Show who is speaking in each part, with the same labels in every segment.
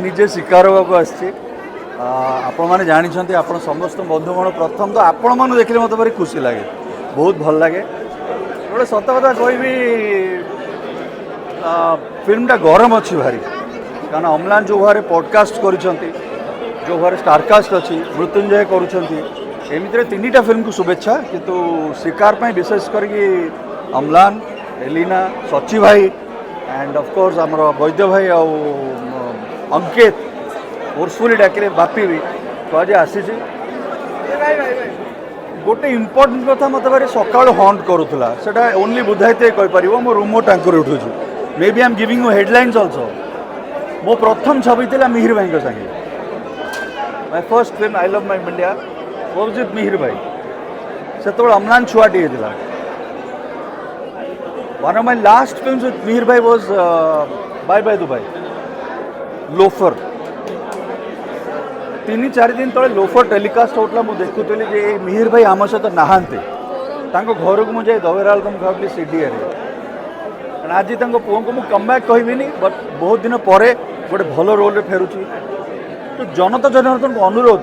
Speaker 1: निजे शिकार होगा आपण मैंने जानते आप समस्त बंधुगण प्रथम तो आपण मैंने देखने मत भारी खुशी लगे बहुत भल लगे गोटे सत कथा कहबी फिल्मटा गरम अच्छी भारी कारण अम्लान जो भाव पॉडकास्ट कर जो भाव स्टारकास्ट अच्छी मृत्युंजय करमती तीन फिल्म को शुभेच्छा किंतु शिकार पर विशेष करके अम्लान एलिना सची भाई एंड ऑफ कोर्स आमर वैद्य भाई आउ अंकित फोर्सफुली डाके बापी भी तो आज आसी गोटे इम्पोर्टेंट कथा मत भाई सका हंट करूला से ओनली बुधाइते कहीपर मो रूम टांकुर उठू maybe I am giving you headlines also मो प्रथम छवि थी मिहिर भाई संगे my first film I love my India was with Mihir भाई से अम्लान छुआटी था one of my last films with Mihir भाई was bye bye Dubai loafer 3-4 दिन तले लोफर टेलीकास्ट होता मुझे देखुली जे मिहिर भाई आम सहित नहांते घर को मुझे दबेराल तुम खाऊली सीडीए आज पुओं को मुझे कमबैक कहबी बट बहुत दिन पर गोटे भल रोल फेरुची तो जनता जनार्दन को अनुरोध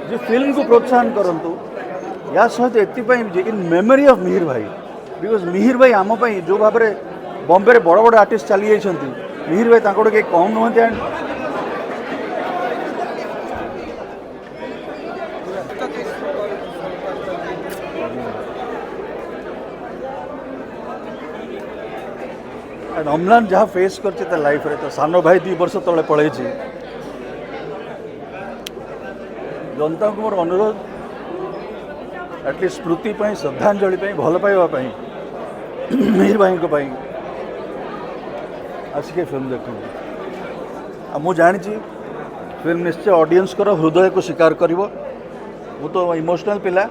Speaker 1: जे फिल्म को प्रोत्साहन करंतु या सहित एपाई इन मेमोरी ऑफ मिहिर भाई बिकॉज मिहिर भाई आम जो भाव में बॉम्बे बड़ बड़ आर्टिस्ट चली जाती मिहिर भाई कहीं कम नुहति एंड अम्लान जहाँ फेस कर लाइफ रे तो सान भाई 2 वर्ष तले पलि जनता को मोर अनुरोध एटलिस्ट स्मृति श्रद्धांजलि भल पाइबापी मिहिर भाई आसिके फिल्म देखो मु जानी फिल्म निश्चय ऑडियंस कर हृदय को स्वीकार कर तो इमोशनल पिला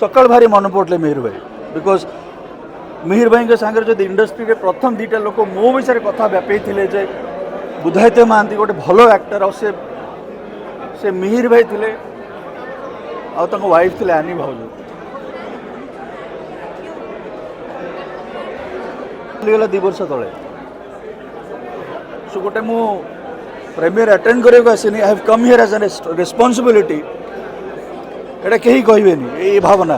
Speaker 1: सकाल भारी मन पड़े मिहिर भाई बिकॉज मिहिर भाई के सागर जो इंडस्ट्री के प्रथम 2टा लोक मो विषय कथा व्यापी थे जे बुधाइते महांती गोटे भल एक्टर से मिहिर भाई थे वाइफ थे आनी भाउज गला 2 वर्ष तले सो गोटे मु प्रीमियर अटेंड करने आसनी I have come here as an responsibility एटा कहीं कहबेनी ये भावना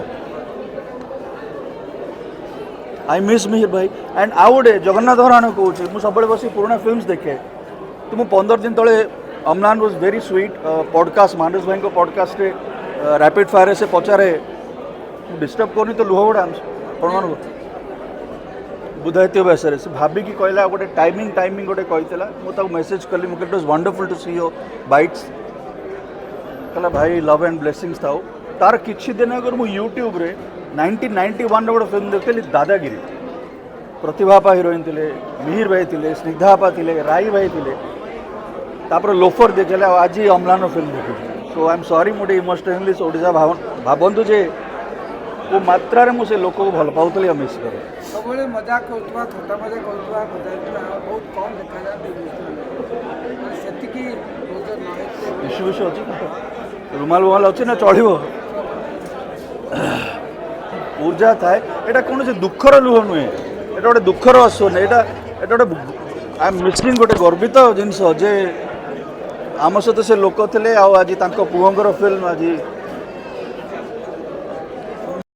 Speaker 1: आई मिस मिहिर भाई एंड आउ गोटे जगन्नाथ हराण कहे मुझे सब बस पुराना फिल्म्स देखे तो मुझे 15 दिन तले अम्लान वाज वेरी स्वीट पॉडकास्ट मानस भाई को पॉडकास्ट रैपिड फायर से पचारे डिस्टर्ब करनी तो लुह गुड़ा प्रमाण बुधाइते बेस से भाविकी कहला गोटे टाइमिंग गोटे कही मुझे मेसेज कली मुझे it was wonderful to see your bites कहला भाई लव एंड ब्लेसिंग्स था तार किछि दिन अगर मु यूट्यूब रे 1991 गोटे फिल्म देखी दादागिरी प्रतिभापा हिरोइन थे मिहिर भाई थे स्निग्धापा थे राई भाई थे तापर लोफर देखे आज अम्लान फिल्म देखी सो आई एम सॉरी मुझे इमोशनली ओडिशा भावतु जे वो मात्रा रे मुझे लोक को भल पाऊली मिस करे
Speaker 2: सब मजाक थोटा मजाक बहुत कम देखा
Speaker 1: इश्यू विषय अच्छी रुमाल वुमाल अच्छी ना चढ़ो ऊर्जा थाए यहाँ कौन से दुखर लुह नुहे ये गोटे दुखर आसु ना यहाँ गोटे आई एम मिसिंग गोटे गर्वित जिनस जे आम सहित से लोक थे आज पुओंर फिल्म आज